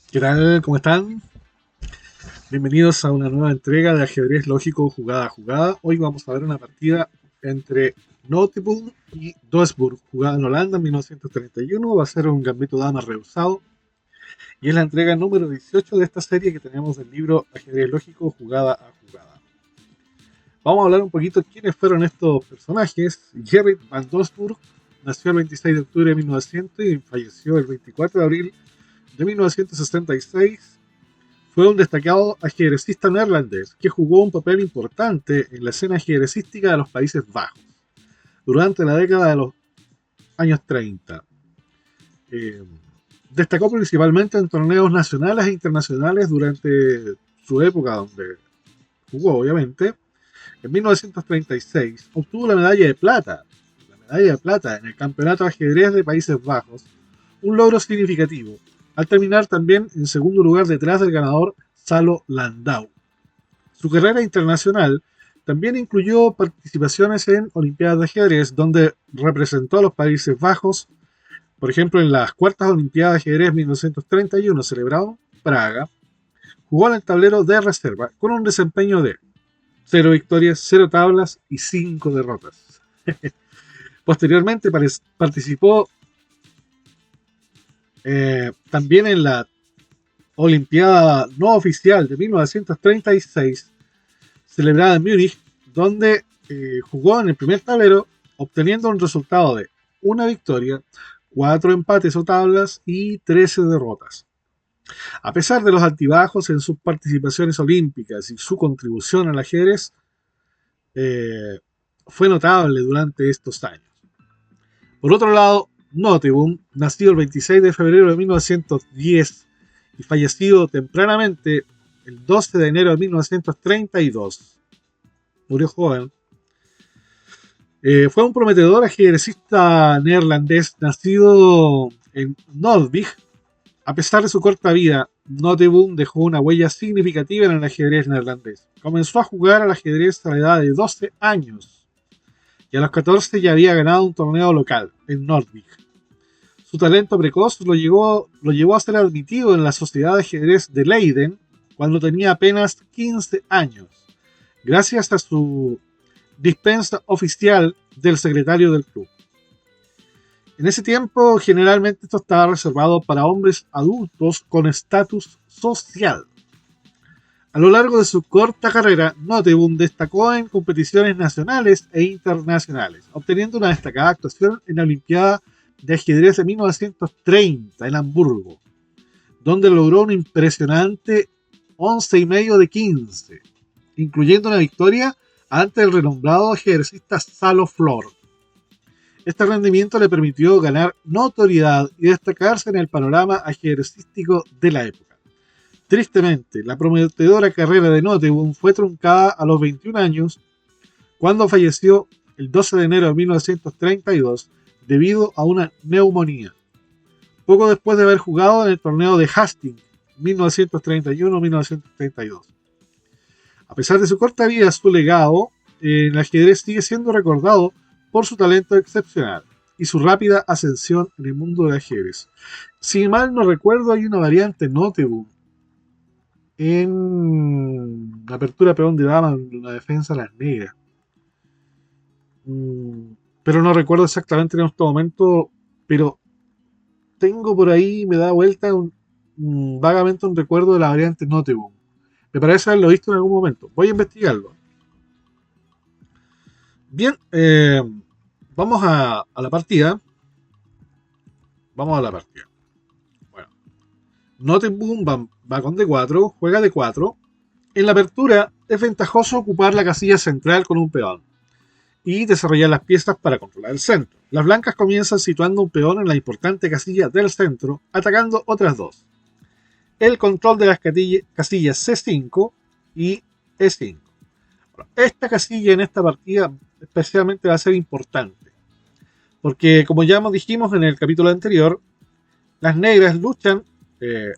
¿Qué tal? ¿Cómo están? Bienvenidos a una nueva entrega de ajedrez lógico jugada a jugada. Hoy vamos a ver una partida entre Noteboom y Doesburg, jugada en Holanda en 1931. Va a ser un gambito dama rehusado y es la entrega número 18 de esta serie que tenemos del libro Ajedrez lógico jugada a jugada. Vamos a hablar un poquito de quiénes fueron estos personajes. Gerrit van Doesburg nació el 26 de octubre de 1900 y falleció el 24 de abril de 1966. Fue un destacado ajedrecista neerlandés que jugó un papel importante en la escena ajedrecística de los Países Bajos durante la década de los años 30. Eh, Destacó principalmente en torneos nacionales e internacionales durante su época, donde jugó, obviamente. En 1936 obtuvo la medalla de plata en el Campeonato de Ajedrez de Países Bajos, un logro significativo, al terminar también en segundo lugar detrás del ganador Salo Landau. Su carrera internacional también incluyó participaciones en Olimpiadas de ajedrez, donde representó a los Países Bajos, por ejemplo, en las cuartas Olimpiadas de ajedrez 1931 celebrado en Praga. Jugó en el tablero de reserva con un desempeño de 0 victorias, 0 tablas y 5 derrotas. Posteriormente participó también en la Olimpiada no oficial de 1936, celebrada en Múnich, donde jugó en el primer tablero, obteniendo un resultado de una victoria, 4 empates o tablas y 13 derrotas. A pesar de los altibajos en sus participaciones olímpicas y su contribución al ajedrez, eh, fue notable durante estos años. Por otro lado, Noteboom, nacido el 26 de febrero de 1910 y fallecido tempranamente el 12 de enero de 1932, murió joven. Fue un prometedor ajedrecista neerlandés nacido en Nordvig. A pesar de su corta vida, Noteboom dejó una huella significativa en el ajedrez neerlandés. Comenzó a jugar al ajedrez a la edad de 12 años y a los 14 ya había ganado un torneo local en Nordvig. Su talento precoz lo llevó a ser admitido en la Sociedad de Ajedrez de Leiden cuando tenía apenas 15 años, gracias a su dispensa oficial del secretario del club. En ese tiempo, generalmente esto estaba reservado para hombres adultos con estatus social. A lo largo de su corta carrera, Noteboom destacó en competiciones nacionales e internacionales, obteniendo una destacada actuación en la Olimpiada de Ajedrez de 1930 en Hamburgo, donde logró un impresionante 11,5 de 15, incluyendo una victoria ante el renombrado ajedrecista Salo Flor. Este rendimiento le permitió ganar notoriedad y destacarse en el panorama ajedrecístico de la época. Tristemente, la prometedora carrera de Noteboom fue truncada a los 21 años, cuando falleció el 12 de enero de 1932 debido a una neumonía, poco después de haber jugado en el torneo de Hastings 1931-1932. A pesar de su corta vida, su legado en el ajedrez sigue siendo recordado por su talento excepcional y su rápida ascensión en el mundo del ajedrez. Si mal no recuerdo, hay una variante Noteboom en la apertura peón de dama en la defensa de las negras. Pero no recuerdo exactamente en este momento, pero tengo por ahí, me da vuelta vagamente un recuerdo de la variante Noteboom. Me parece haberlo visto en algún momento. Voy a investigarlo. Bien, vamos a la partida. Vamos a la partida. Bueno, Noteboom va con D4, juega D4. En la apertura es ventajoso ocupar la casilla central con un peón y desarrollar las piezas para controlar el centro. Las blancas comienzan situando un peón en la importante casilla del centro, atacando otras dos. El control de las casillas C5 y E5. Bueno, esta casilla en esta partida especialmente va a ser importante, porque como ya dijimos en el capítulo anterior, las negras eh,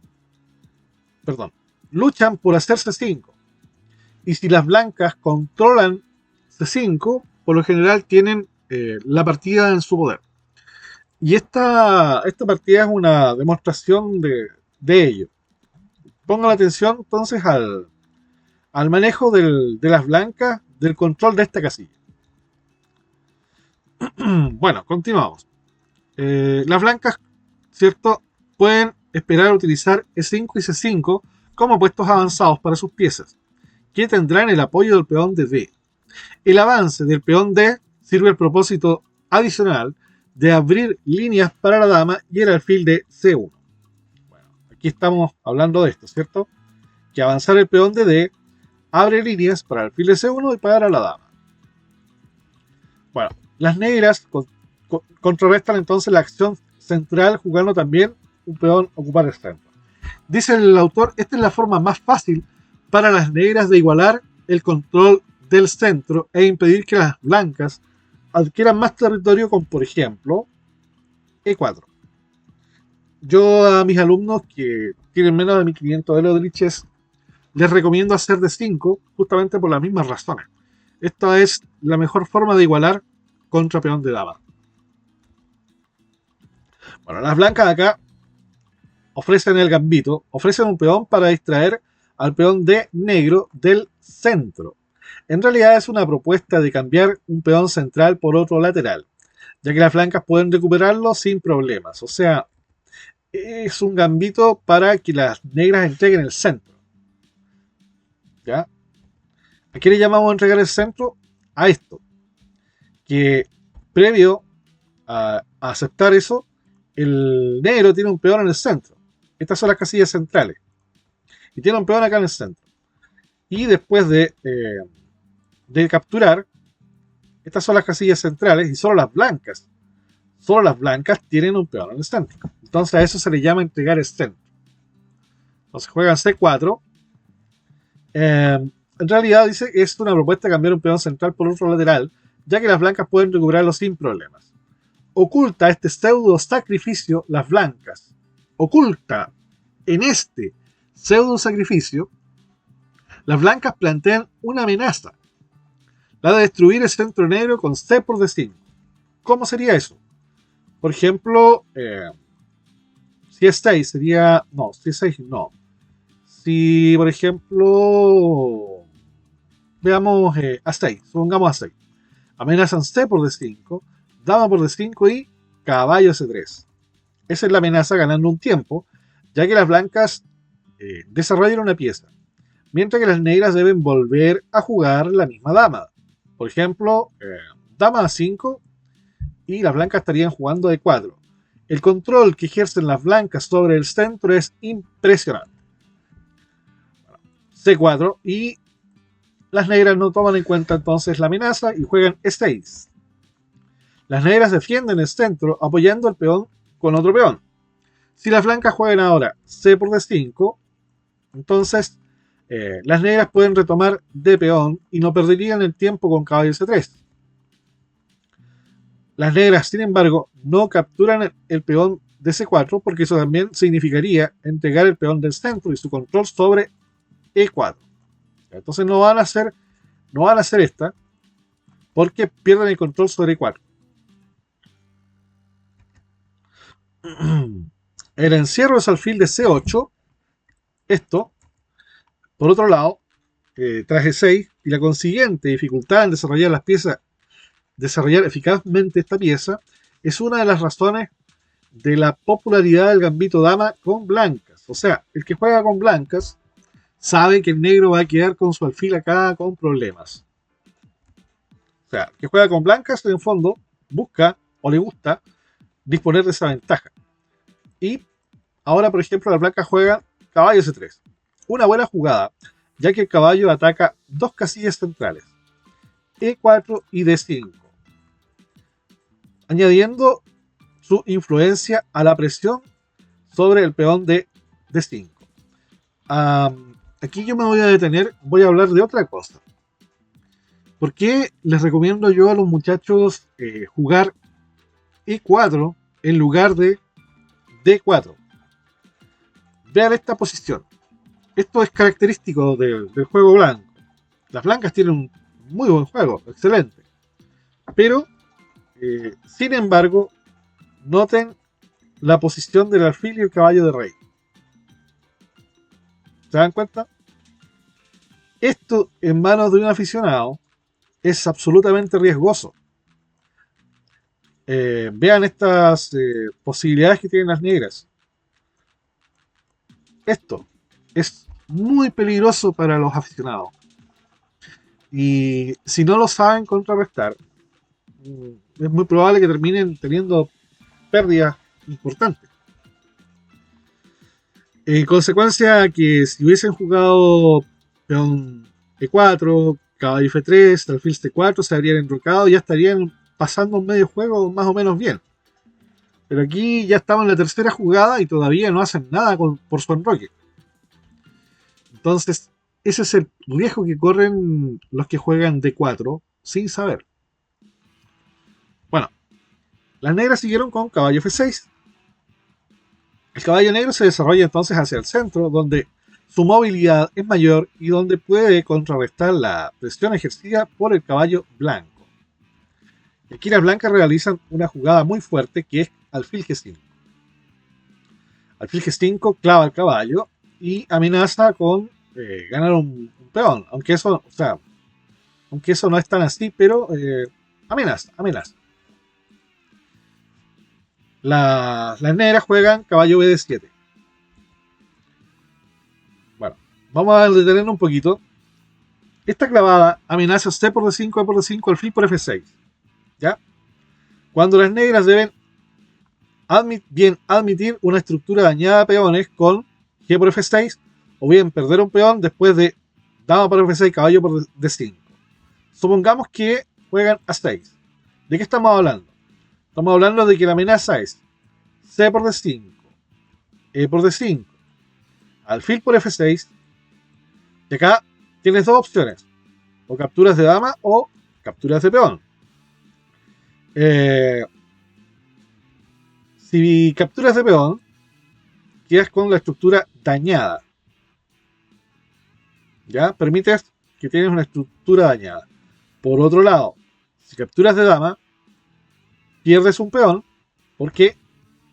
luchan por hacer C5. Y si las blancas controlan C5, por lo general tienen la partida en su poder. Y esta partida es una demostración de ello. pongan la atención entonces al manejo de las blancas, del control de esta casilla. Bueno, continuamos. Las blancas, ¿cierto? Pueden esperar a utilizar E5 y C5 como puestos avanzados para sus piezas, que tendrán el apoyo del peón de D. El avance del peón D sirve al propósito adicional de abrir líneas para la dama y el alfil de C1. Bueno, aquí estamos hablando de esto, ¿cierto? Que avanzar el peón de D abre líneas para el alfil de C1 y para la dama. Bueno, las negras contrarrestan entonces la acción central jugando también un peón ocupar el centro. Dice el autor, esta es la forma más fácil para las negras de igualar el control del centro e impedir que las blancas adquieran más territorio con, por ejemplo, E4. Yo a mis alumnos que tienen menos de 1500 elo de lichess les recomiendo hacer D5 justamente por las mismas razones. Esta es la mejor forma de igualar contra peón de dama. Bueno, las blancas acá ofrecen el gambito, ofrecen un peón para distraer al peón de negro del centro. En realidad es una propuesta de cambiar un peón central por otro lateral, ya que las blancas pueden recuperarlo sin problemas. O sea, es un gambito para que las negras entreguen el centro. ¿Ya? ¿A qué le llamamos entregar el centro? A esto. Que previo a aceptar eso, el negro tiene un peón en el centro. Estas son las casillas centrales. Y tiene un peón acá en el centro. Y después de capturar, estas son las casillas centrales y solo las blancas tienen un peón en el centro. Entonces a eso se le llama entregar el centro. Entonces juegan C4. En realidad dice que es una propuesta de cambiar un peón central por otro lateral, ya que las blancas pueden recuperarlo sin problemas. Oculta este pseudo sacrificio las blancas. Oculta en este pseudo sacrificio, las blancas plantean una amenaza, la de destruir el centro negro con C por D5. ¿Cómo sería eso? Por ejemplo, si es 6 sería... No, si es 6 no. Si, por ejemplo, veamos A6, supongamos A6. Amenazan C por D5, dama por D5 y caballo C3. Esa es la amenaza ganando un tiempo, ya que las blancas desarrollan una pieza, mientras que las negras deben volver a jugar la misma dama. Por ejemplo, dama A5 y las blancas estarían jugando D4. El control que ejercen las blancas sobre el centro es impresionante. C4 y las negras no toman en cuenta entonces la amenaza y juegan E6. Las negras defienden el centro apoyando al peón con otro peón. Si las blancas juegan ahora C por D5, entonces las negras pueden retomar D peón y no perderían el tiempo con caballo C3. Las negras, sin embargo, no capturan el peón de C4 porque eso también significaría entregar el peón del centro y su control sobre E4. Entonces no van a hacer esta porque pierden el control sobre E4. El encierro es alfil de C8. Esto, por otro lado, tras E6 y la consiguiente dificultad en desarrollar eficazmente esta pieza, es una de las razones de la popularidad del gambito dama con blancas. O sea, el que juega con blancas sabe que el negro va a quedar con su alfil acá con problemas. O sea, el que juega con blancas en el fondo busca o le gusta disponer de esa ventaja. Y ahora, por ejemplo, la blanca juega caballo C3. Una buena jugada, ya que el caballo ataca dos casillas centrales, E4 y D5, añadiendo su influencia a la presión sobre el peón de D5. Aquí yo me voy a detener, voy a hablar de otra cosa. ¿Por qué les recomiendo yo a los muchachos jugar E4 en lugar de D4? Vean esta posición. Esto es característico del juego blanco. Las blancas tienen un muy buen juego, excelente. Pero, sin embargo, noten la posición del alfil y el caballo de rey. ¿Se dan cuenta? Esto en manos de un aficionado es absolutamente riesgoso. Vean estas posibilidades que tienen las negras. Esto es muy peligroso para los aficionados. Y si no lo saben contrarrestar, es muy probable que terminen teniendo pérdidas importantes. En consecuencia, que si hubiesen jugado peón E4, caballo F3, alfil C4, se habrían enrocado y ya estarían pasando un medio juego más o menos bien. Pero aquí ya estamos en la tercera jugada y todavía no hacen nada por su enroque. Entonces, ese es el riesgo que corren los que juegan D4 sin saber. Bueno, las negras siguieron con caballo F6. El caballo negro se desarrolla entonces hacia el centro, donde su movilidad es mayor y donde puede contrarrestar la presión ejercida por el caballo blanco. Aquí las blancas realizan una jugada muy fuerte que es alfil G5. Alfil G5 clava al caballo y amenaza con ganar un peón, aunque eso no es tan así, pero amenaza. Las negras juegan caballo BD7. Bueno, vamos a detenernos un poquito. Esta clavada amenaza C por D5, E por D5, alfil por F6. ¿Ya? Cuando las negras deben admitir una estructura dañada de peones con G por F6, o bien perder un peón después de dama por F6, caballo por D5. Supongamos que juegan A6. ¿De qué estamos hablando? Estamos hablando de que la amenaza es C por D5, E por D5, alfil por F6, y acá tienes dos opciones, o capturas de dama o capturas de peón. Si capturas de peón, quedas con la estructura dañada. ¿Ya? Permites que tienes una estructura dañada. Por otro lado, si capturas de dama, pierdes un peón, porque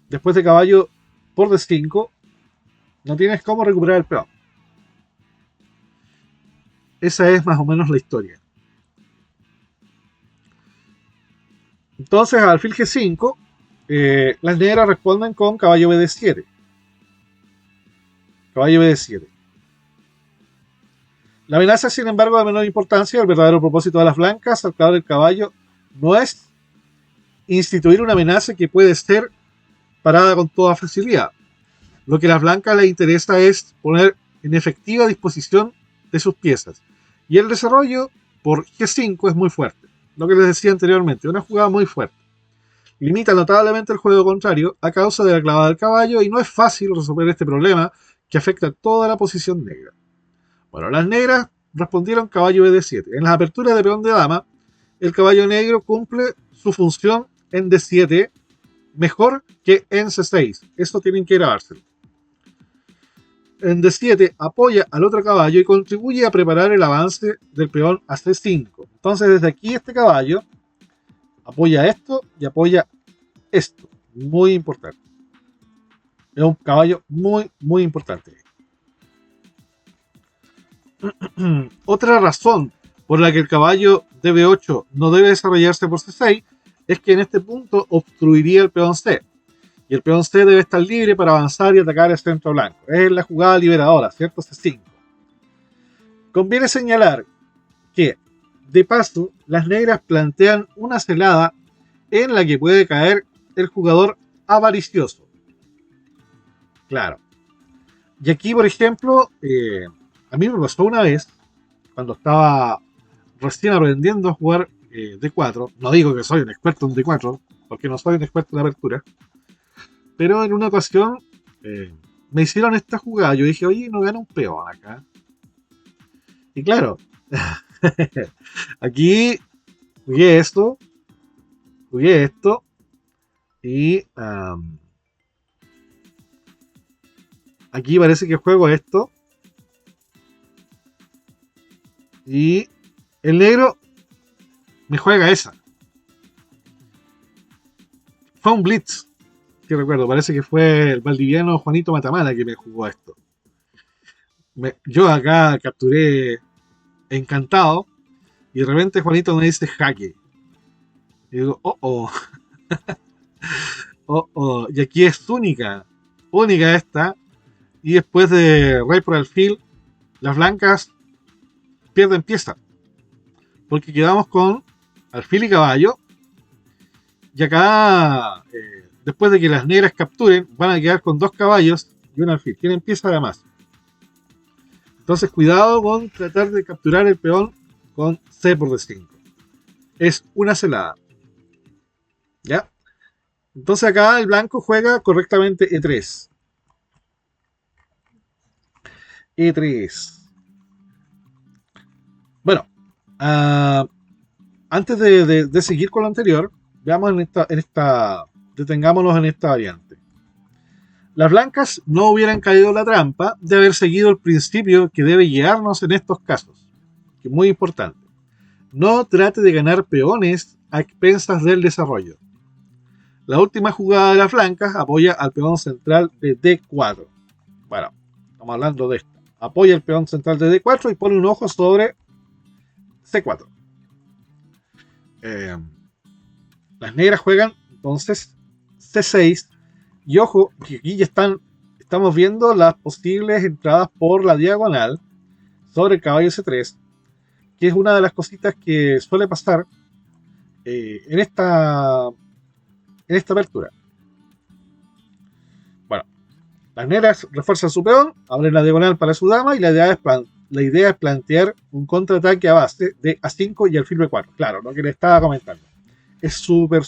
después de caballo por D5, no tienes cómo recuperar el peón. Esa es más o menos la historia. Entonces, al alfil G5, las negras responden con caballo BD7. Caballo BD7. La amenaza, sin embargo, de menor importancia. El verdadero propósito de las blancas al clavar el caballo no es instituir una amenaza que puede ser parada con toda facilidad. Lo que a las blancas les interesa es poner en efectiva disposición de sus piezas. Y el desarrollo por G5 es muy fuerte. Lo que les decía anteriormente, una jugada muy fuerte. Limita notablemente el juego contrario a causa de la clavada del caballo y no es fácil resolver este problema que afecta a toda la posición negra. Bueno, las negras respondieron caballo BD7. En las aperturas de peón de dama, el caballo negro cumple su función en D7 mejor que en C6. Esto tienen que grabárselo. En D7 apoya al otro caballo y contribuye a preparar el avance del peón a C5. Entonces desde aquí este caballo apoya esto y apoya esto. Muy importante. Es un caballo muy, muy importante. Otra razón por la que el caballo DB8 no debe desarrollarse por C6 es que en este punto obstruiría el peón C. Y el peón C debe estar libre para avanzar y atacar el centro blanco. Es la jugada liberadora, ¿cierto? C5. Conviene señalar que, de paso, las negras plantean una celada en la que puede caer el jugador avaricioso. Claro. Y aquí, por ejemplo, a mí me pasó una vez, cuando estaba recién aprendiendo a jugar D4. No digo que soy un experto en D4, porque no soy un experto en apertura. Pero en una ocasión me hicieron esta jugada. Yo dije, oye, no gana un peón acá. Y claro, aquí jugué esto. Y aquí parece que juego esto. Y el negro me juega esa. Fue un blitz, que recuerdo. Parece que fue el valdiviano Juanito Matamala que me jugó esto. Yo acá capturé encantado y de repente Juanito me dice jaque. Y digo, y aquí es única esta. Y después de rey por alfil, las blancas pierden pieza. Porque quedamos con alfil y caballo. Y acá, después de que las negras capturen, van a quedar con 2 caballos y un alfil. Tienen pieza además. Entonces, cuidado con tratar de capturar el peón con C por D5. Es una celada. ¿Ya? Entonces acá el blanco juega correctamente E3. E3. Bueno, uh, antes de seguir con lo anterior, veamos detengámonos en esta variante. Las blancas no hubieran caído en la trampa de haber seguido el principio que debe guiarnos en estos casos, que es muy importante. No trate de ganar peones a expensas del desarrollo. La última jugada de las blancas apoya al peón central de D4. Bueno, estamos hablando de esto. Apoya el peón central de D4 y pone un ojo sobre C4. Las negras juegan entonces C6. Y ojo, que aquí ya estamos viendo las posibles entradas por la diagonal sobre el caballo C3, que es una de las cositas que suele pasar en esta apertura. Bueno, las negras refuerzan su peón, abren la diagonal para su dama y la idea es plantear un contraataque a base de A5 y alfil B4. Claro, lo que le estaba comentando. Es súper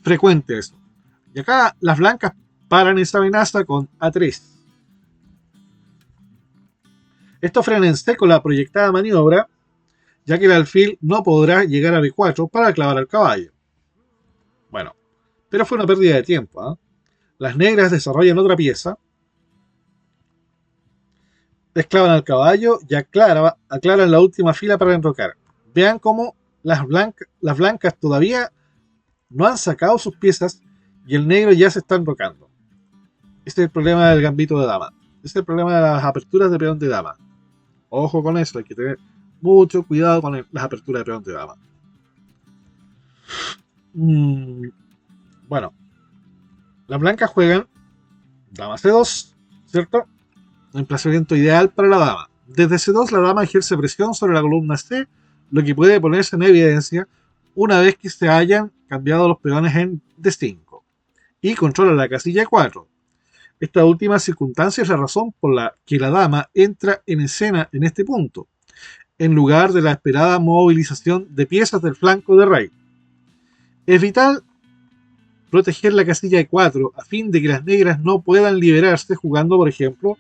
frecuente eso. Y acá las blancas paran esa amenaza con A3. Esto frena en seco la proyectada maniobra, ya que el alfil no podrá llegar a B4 para clavar al caballo. Bueno, pero fue una pérdida de tiempo. Las negras desarrollan otra pieza, desclavan al caballo y aclaran la última fila para enrocar. Vean cómo las blancas todavía no han sacado sus piezas y el negro ya se está enrocando. Este es el problema del gambito de dama. Este es el problema de las aperturas de peón de dama. Ojo con eso, hay que tener mucho cuidado con las aperturas de peón de dama. Bueno, las blancas juegan dama C2, ¿cierto? Un emplazamiento ideal para la dama. Desde C2 la dama ejerce presión sobre la columna C, lo que puede ponerse en evidencia una vez que se hayan cambiado los peones en D5 y controla la casilla 4. Esta última circunstancia es la razón por la que la dama entra en escena en este punto, en lugar de la esperada movilización de piezas del flanco de rey. Es vital proteger la casilla de 4 a fin de que las negras no puedan liberarse jugando, por ejemplo,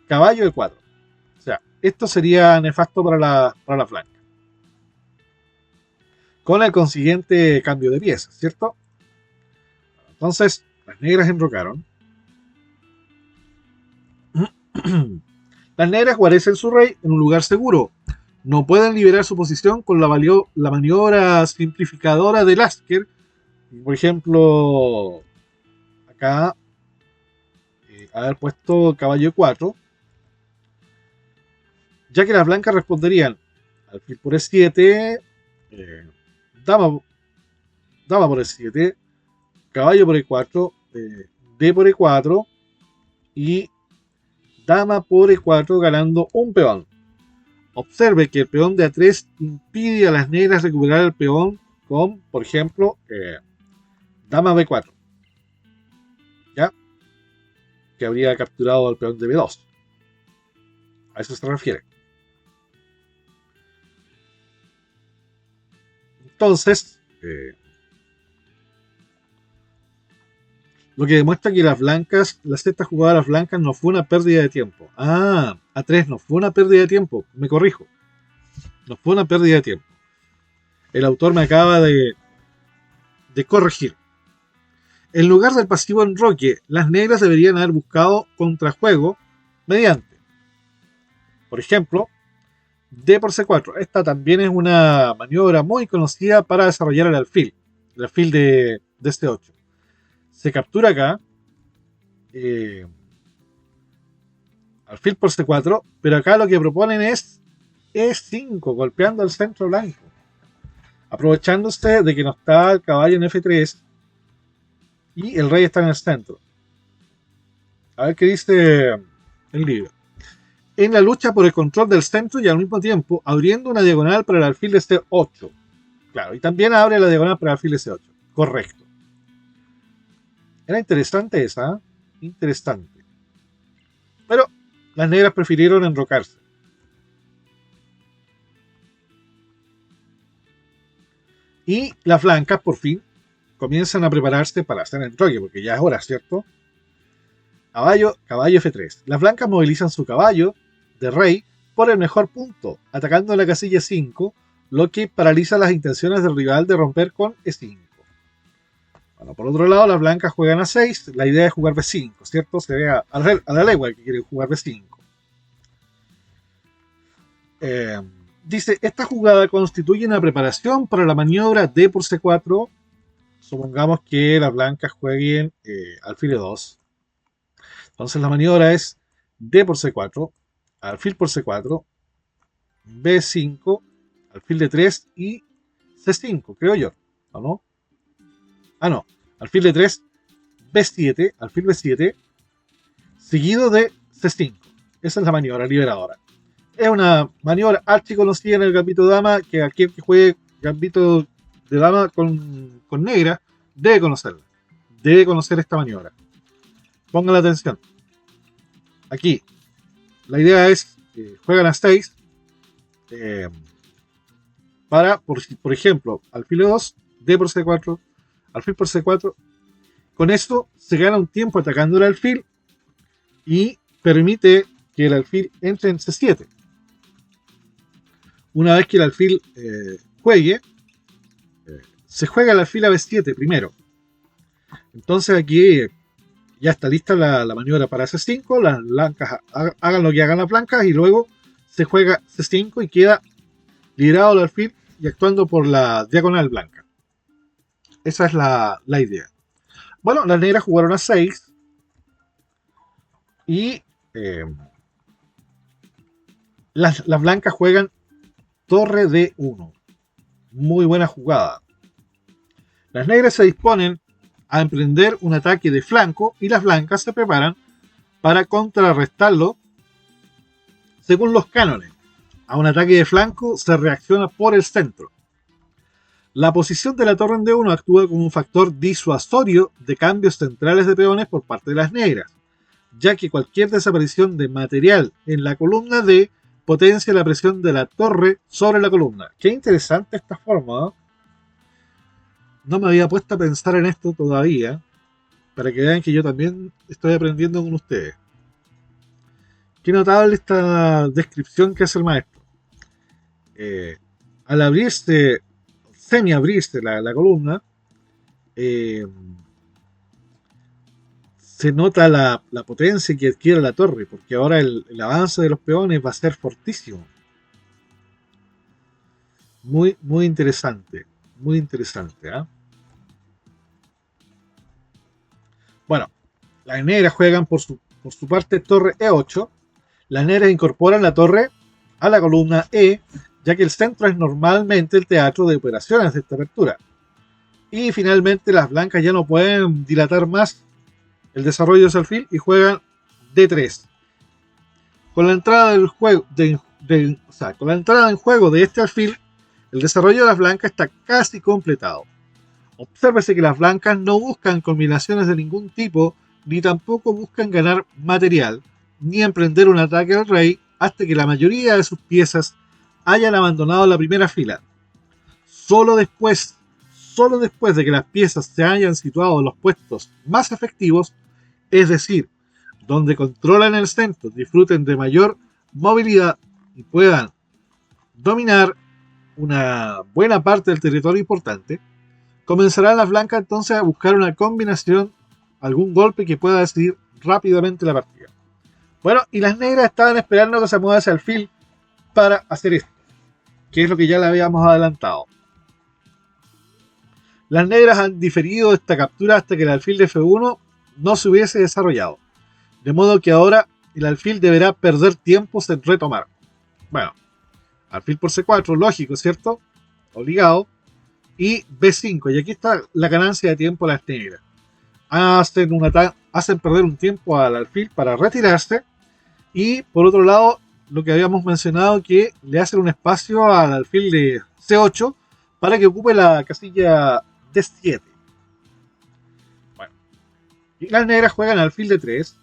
caballo de 4. O sea, esto sería nefasto para la flanca. Con el consiguiente cambio de piezas, ¿cierto? Entonces, las negras enrocaron. Las negras guarecen su rey en un lugar seguro. No pueden liberar su posición con la maniobra simplificadora de Lasker. Por ejemplo, acá, haber puesto caballo 4. Ya que las blancas responderían alfil por E7, dama por E7, caballo por E4, D por E4 y dama por E4 ganando un peón. Observe que el peón de A3 impide a las negras recuperar el peón con, por ejemplo, dama B4. ¿Ya? Que habría capturado al peón de B2. A eso se refiere. Entonces, lo que demuestra que la sexta jugada de las blancas no fue una pérdida de tiempo. A3 no fue una pérdida de tiempo, me corrijo. No fue una pérdida de tiempo. El autor me acaba de corregir. En lugar del pasivo enroque, las negras deberían haber buscado contrajuego mediante, por ejemplo, D por C4. Esta también es una maniobra muy conocida para desarrollar el alfil de C8. Se captura acá, alfil por C4, pero acá lo que proponen es E5, golpeando al centro blanco. Aprovechándose de que no está el caballo en F3 y el rey está en el centro. A ver qué dice el libro. En la lucha por el control del centro y al mismo tiempo abriendo una diagonal para el alfil de C8. Claro, y también abre la diagonal para el alfil de C8. Correcto. Era interesante esa, ¿eh? Interesante. Pero las negras prefirieron enrocarse. Y las blancas, por fin, comienzan a prepararse para hacer el enroque, porque ya es hora, ¿cierto? Caballo F3. Las blancas movilizan su caballo de rey por el mejor punto, atacando la casilla 5, lo que paraliza las intenciones del rival de romper con E5. Bueno, por otro lado, las blancas juegan a 6, la idea es jugar B5, ¿cierto? Se ve a la legua que quieren jugar B5. Dice, esta jugada constituye una preparación para la maniobra D por C4. Supongamos que las blancas jueguen alfil E2. Entonces la maniobra es D por C4, alfil por C4, B5, alfil D3 y C5, creo yo. ¿O no? Ah, no. Alfil D3, B7, alfil B7, seguido de C5. Esa es la maniobra liberadora. Es una maniobra archiconocida en el gambito de dama, que aquel que juegue gambito de dama con negra debe conocerla. Debe conocer esta maniobra. Pongan la atención. Aquí, la idea es juegan a 6 para, por ejemplo, alfil E2, D por C4, alfil por C4. Con esto se gana un tiempo atacando el alfil y permite que el alfil entre en C7. Una vez que el alfil juegue, se juega el alfil a B7 primero. Entonces aquí ya está lista la maniobra para C5, las blancas hagan lo que hagan las blancas y luego se juega C5 y queda liberado el alfil y actuando por la diagonal blanca. Esa es la idea. Bueno, las negras jugaron a 6 y las blancas juegan torre D1. Muy buena jugada. Las negras se disponen a emprender un ataque de flanco y las blancas se preparan para contrarrestarlo según los cánones. A un ataque de flanco se reacciona por el centro. La posición de la torre en D1 actúa como un factor disuasorio de cambios centrales de peones por parte de las negras, ya que cualquier desaparición de material en la columna D potencia la presión de la torre sobre la columna. Qué interesante esta forma, ¿eh? No me había puesto a pensar en esto todavía, para que vean que yo también estoy aprendiendo con ustedes. Qué notable esta descripción que hace el maestro. Al abrirse, semi-abrirse la columna, se nota la potencia que adquiere la torre, porque ahora el avance de los peones va a ser fortísimo. Muy, muy interesante. Muy interesante, ¿eh? Bueno, las negras juegan por su parte torre E8. Las negras incorporan la torre a la columna E, ya que el centro es normalmente el teatro de operaciones de esta apertura. Y finalmente las blancas ya no pueden dilatar más el desarrollo de ese alfil y juegan D3. Con la entrada del juego con la entrada en juego de este alfil, el desarrollo de las blancas está casi completado. Obsérvese que las blancas no buscan combinaciones de ningún tipo, ni tampoco buscan ganar material, ni emprender un ataque al rey hasta que la mayoría de sus piezas hayan abandonado la primera fila. Solo después de que las piezas se hayan situado en los puestos más efectivos, es decir, donde controlan el centro, disfruten de mayor movilidad y puedan dominar una buena parte del territorio importante, comenzarán las blancas entonces a buscar una combinación, algún golpe que pueda decidir rápidamente la partida. Bueno, y las negras estaban esperando que se mueva ese alfil para hacer esto, que es lo que ya le habíamos adelantado. Las negras han diferido esta captura hasta que el alfil de F1 no se hubiese desarrollado. De modo que ahora y el alfil deberá perder tiempos en retomar. Bueno, alfil por C4, lógico, ¿cierto? Obligado. Y B5, y aquí está la ganancia de tiempo a las negras. Hacen perder un tiempo al alfil para retirarse, y por otro lado, lo que habíamos mencionado, que le hacen un espacio al alfil de C8 para que ocupe la casilla D7. Bueno, y las negras juegan alfil de 3.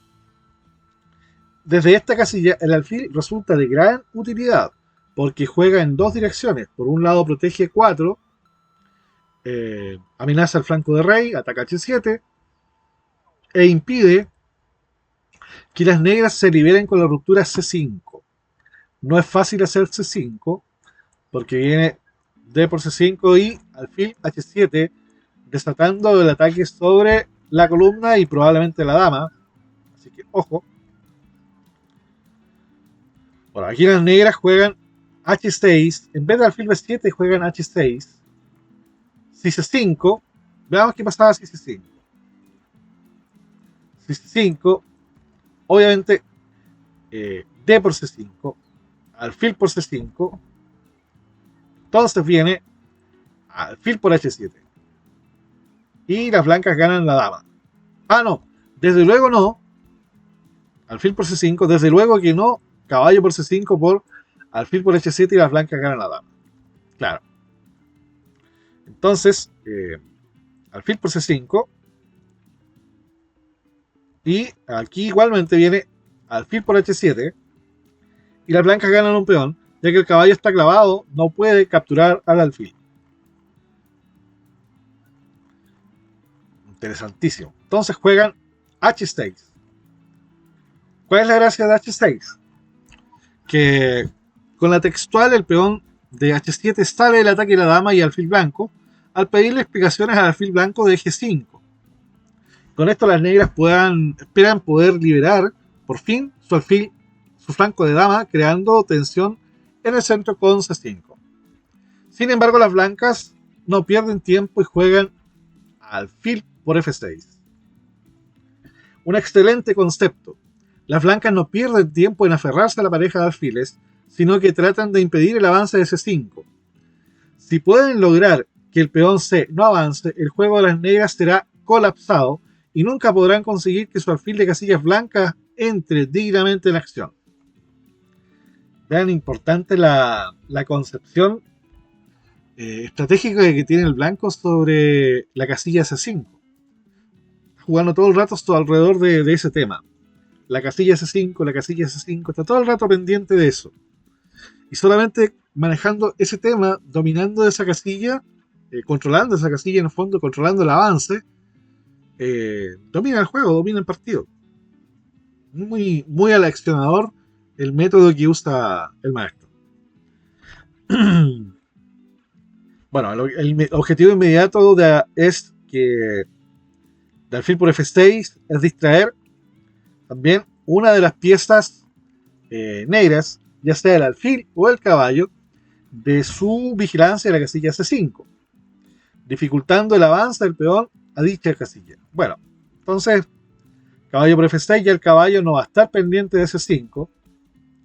Desde esta casilla el alfil resulta de gran utilidad, porque juega en dos direcciones. Por un lado protege 4, amenaza el flanco de rey, ataca H7, e impide que las negras se liberen con la ruptura C5. No es fácil hacer C5, porque viene D por C5 y alfil H7, desatando el ataque sobre la columna y probablemente la dama. Así que ojo. Bueno, aquí las negras juegan H6, en vez de alfil B7 juegan H6. Si C5, veamos qué pasaba si C5. Si C5, obviamente D por C5, alfil por C5, entonces viene alfil por H7. Y las blancas ganan la dama. Ah, no, desde luego no. Alfil por C5, desde luego que no. Caballo por C5 por alfil por H7 y las blancas ganan la dama. Claro. Entonces, alfil por C5. Y aquí igualmente viene alfil por H7. Y las blancas ganan un peón, ya que el caballo está clavado, no puede capturar al alfil. Interesantísimo. Entonces juegan H6. ¿Cuál es la gracia de H6? Que con la textual el peón de H7 sale del ataque de la dama y alfil blanco, al pedirle explicaciones al alfil blanco de G5. Con esto las negras esperan poder liberar por fin su flanco de dama, creando tensión en el centro con C5. Sin embargo, las blancas no pierden tiempo y juegan alfil por F6. Un excelente concepto. Las blancas no pierden tiempo en aferrarse a la pareja de alfiles, sino que tratan de impedir el avance de C5. Si pueden lograr que el peón C no avance, el juego de las negras será colapsado y nunca podrán conseguir que su alfil de casillas blancas entre dignamente en acción. Vean, importante la concepción estratégica que tiene el blanco sobre la casilla C5. Jugando todo el rato alrededor de ese tema. La casilla C5, está todo el rato pendiente de eso. Y solamente manejando ese tema, dominando esa casilla, controlando esa casilla en el fondo, controlando el avance, domina el juego, domina el partido. Muy, muy aleccionador el método que usa el maestro. Bueno, el objetivo inmediato es que de alfil por F6 es distraer también una de las piezas negras, ya sea el alfil o el caballo, de su vigilancia de la casilla C5, dificultando el avance del peón a dicha casilla. Bueno, entonces, caballo por F6, ya el caballo no va a estar pendiente de C5,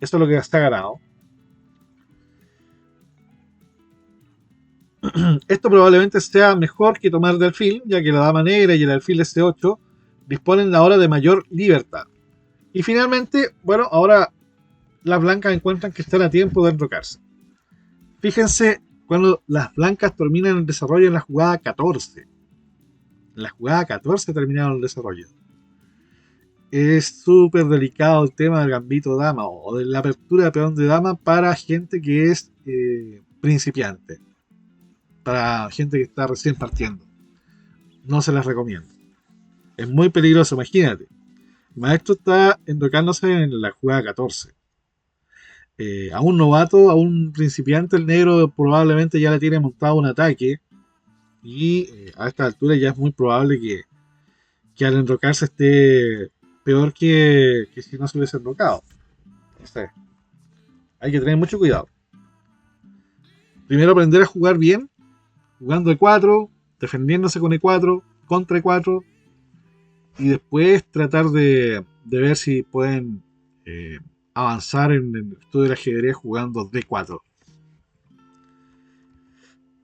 eso es lo que está ganado. Esto probablemente sea mejor que tomar de alfil, ya que la dama negra y el alfil S8 disponen ahora de mayor libertad. Y finalmente, bueno, ahora las blancas encuentran que están a tiempo de enrocarse. Fíjense cuando las blancas terminan el desarrollo en la jugada 14. En la jugada 14 terminaron el desarrollo. Es súper delicado el tema del gambito dama o de la apertura de peón de dama para gente que es principiante. Para gente que está recién partiendo. No se les recomiendo. Es muy peligroso, imagínate. El maestro está enrocándose en la jugada 14. A un novato, a un principiante, el negro probablemente ya le tiene montado un ataque. Y a esta altura ya es muy probable que al enrocarse esté peor que si no se hubiese enrocado. Entonces, hay que tener mucho cuidado. Primero aprender a jugar bien, jugando E4, defendiéndose con E4, contra E4, y después tratar de ver si pueden avanzar en el estudio del ajedrez jugando D4.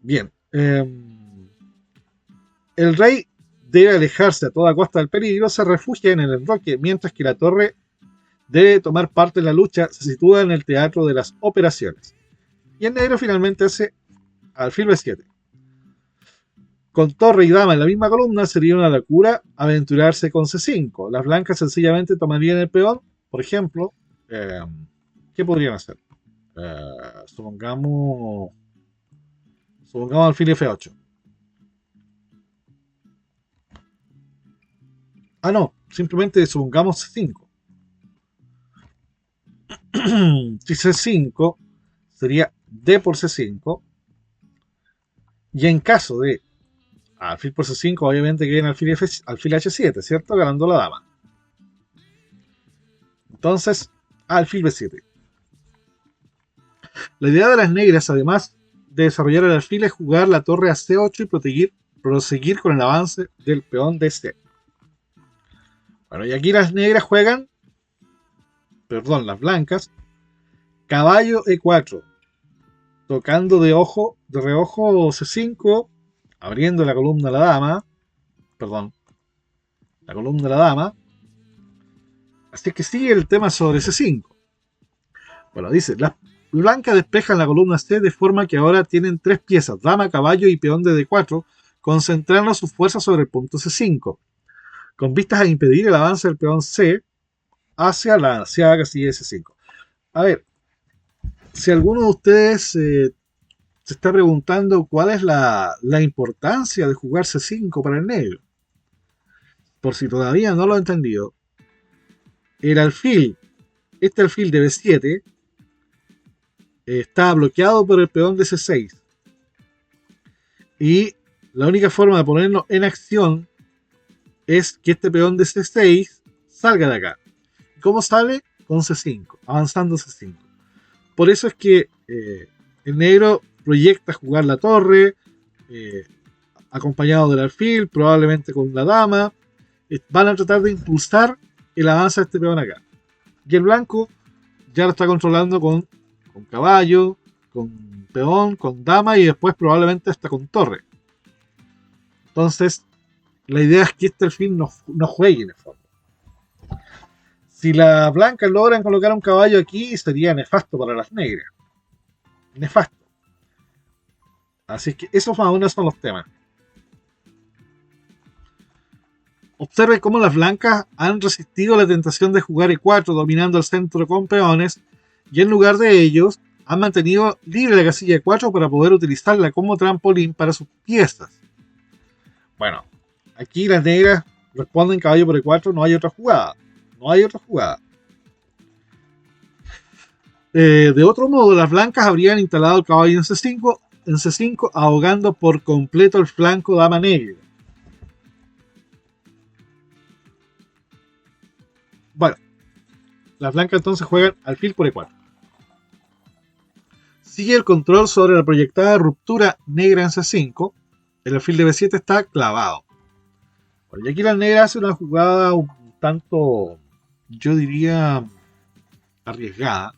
Bien. El rey debe alejarse a toda costa del peligro, se refugia en el enroque, mientras que la torre debe tomar parte en la lucha, se sitúa en el teatro de las operaciones. Y el negro finalmente hace alfil B7. Con torre y dama en la misma columna sería una locura aventurarse con C5. Las blancas sencillamente tomarían el peón, por ejemplo. ¿Qué podrían hacer? Supongamos alfil F8. Ah, no, simplemente supongamos C5. Si C5 sería D por C5. Y en caso de alfil por C5, obviamente queda en alfil H7, ¿cierto? Ganando la dama. Entonces, alfil B7. La idea de las negras, además de desarrollar el alfil, es jugar la torre a C8 y proseguir con el avance del peón DC. Bueno, y aquí las negras juegan, las blancas, caballo E4, tocando de reojo C5, abriendo la columna a la dama, la columna de la dama. Así que sigue el tema sobre C5. Bueno, dice, las blancas despejan la columna C de forma que ahora tienen tres piezas, dama, caballo y peón de D4, concentrando sus fuerzas sobre el punto C5, con vistas a impedir el avance del peón C hacia la ansiada casilla de C5. A ver, si alguno de ustedes se está preguntando cuál es la importancia de jugar C5 para el negro, por si todavía no lo ha entendido, el alfil, este alfil de B7, está bloqueado por el peón de C6. Y la única forma de ponerlo en acción es que este peón de C6 salga de acá. ¿Cómo sale? Con C5, avanzando C5. Por eso es que el negro proyecta jugar la torre, acompañado del alfil, probablemente con la dama. Van a tratar de impulsar el avance de este peón acá. Y el blanco ya lo está controlando con caballo, con peón, con dama y después probablemente hasta con torre. Entonces, la idea es que este alfil no juegue en el fondo. Si las blancas logran colocar un caballo aquí, sería nefasto para las negras. Nefasto. Así que esos más o menos son los temas. Observe cómo las blancas han resistido la tentación de jugar E4 dominando el centro con peones y en lugar de ellos han mantenido libre la casilla E4 para poder utilizarla como trampolín para sus piezas. Bueno, aquí las negras responden caballo por E4, no hay otra jugada. De otro modo, las blancas habrían instalado el caballo en C5, ahogando por completo el flanco dama negra. Bueno, las blancas entonces juegan alfil por E4. Sigue el control sobre la proyectada ruptura negra en C5. El alfil de B7 está clavado. Bueno, y aquí las negras hacen una jugada un tanto, yo diría, arriesgada.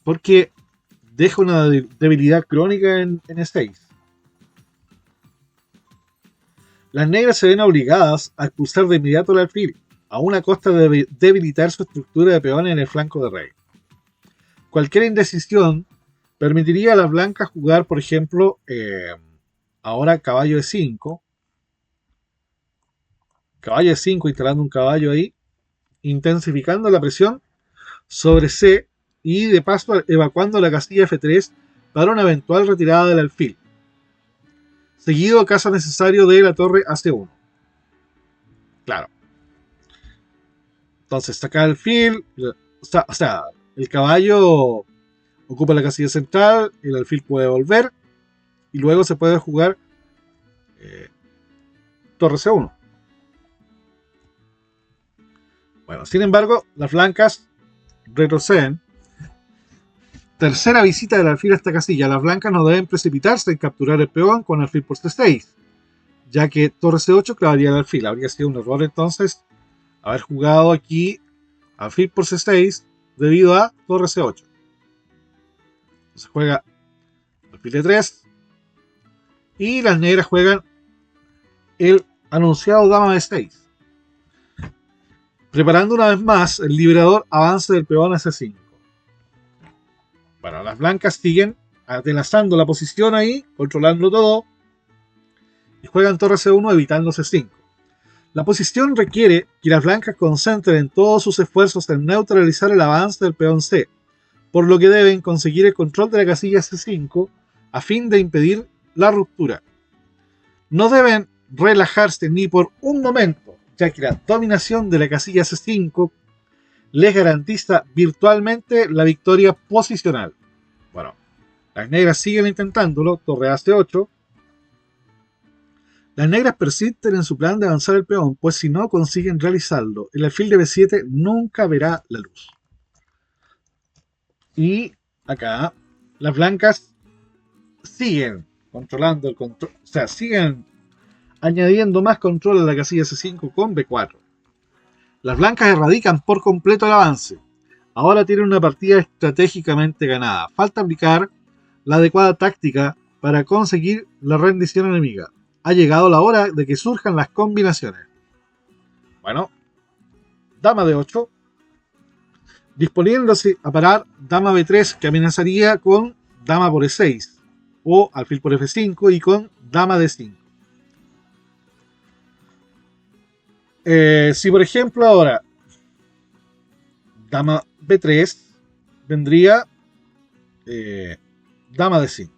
Porque deja una debilidad crónica en E6. Las negras se ven obligadas a expulsar de inmediato el alfil, a una costa de debilitar su estructura de peones en el flanco de rey. Cualquier indecisión permitiría a las blancas jugar, por ejemplo, ahora caballo E5. Caballo E5 instalando un caballo ahí, intensificando la presión sobre C y de paso evacuando la casilla F3 para una eventual retirada del alfil. Seguido, caso necesario, de la torre a C1. Claro. Entonces saca el alfil, o sea, el caballo ocupa la casilla central, el alfil puede volver y luego se puede jugar torre C1. Bueno, sin embargo, las blancas retroceden. Tercera visita del alfil a esta casilla. Las blancas no deben precipitarse en capturar el peón con alfil por C6, ya que torre C8 clavaría el alfil. Habría sido un error entonces haber jugado aquí alfil por C6 debido a torre C8. Entonces juega alfil D3 y las negras juegan el anunciado dama B6. Preparando una vez más el liberador avance del peón a C5. Bueno, las blancas siguen atenazando la posición ahí, controlando todo, y juegan torre C1 evitando C5. La posición requiere que las blancas concentren todos sus esfuerzos en neutralizar el avance del peón C, por lo que deben conseguir el control de la casilla C5 a fin de impedir la ruptura. No deben relajarse ni por un momento, ya que la dominación de la casilla C5 les garantiza virtualmente la victoria posicional. Bueno, las negras siguen intentándolo, torre A8. Las negras persisten en su plan de avanzar el peón, pues si no consiguen realizarlo, el alfil de B7 nunca verá la luz. Y acá, las blancas siguen controlando el control, o sea, siguen añadiendo más control a la casilla C5 con B4. Las blancas erradican por completo el avance. Ahora tienen una partida estratégicamente ganada. Falta aplicar la adecuada táctica para conseguir la rendición enemiga. Ha llegado la hora de que surjan las combinaciones. Bueno, dama D8, disponiéndose a parar dama B3, que amenazaría con dama por E6, o alfil por F5 y con dama D5. Si por ejemplo ahora dama B3 vendría dama D5.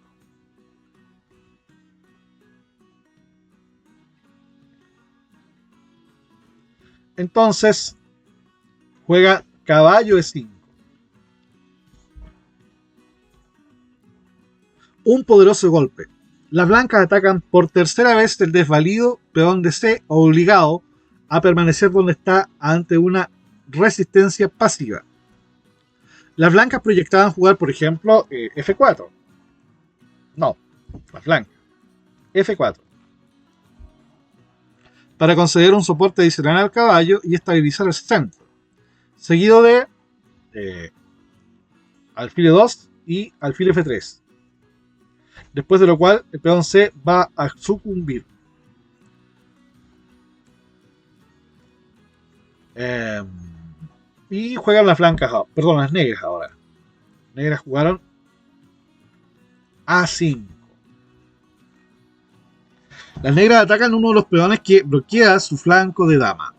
Entonces juega caballo E5. Un poderoso golpe. Las blancas atacan por tercera vez el desvalido peón de C, obligado a permanecer donde está ante una resistencia pasiva. Las blancas proyectaban jugar, por ejemplo, F4. No, las blancas. F4. Para conceder un soporte adicional al caballo y estabilizar el centro. Seguido de alfil E2 y alfil F3. Después de lo cual el peón C va a sucumbir. Y juegan las blancas, perdón, las negras ahora. Las negras jugaron A5. Las negras atacan uno de los peones que bloquea su flanco de dama.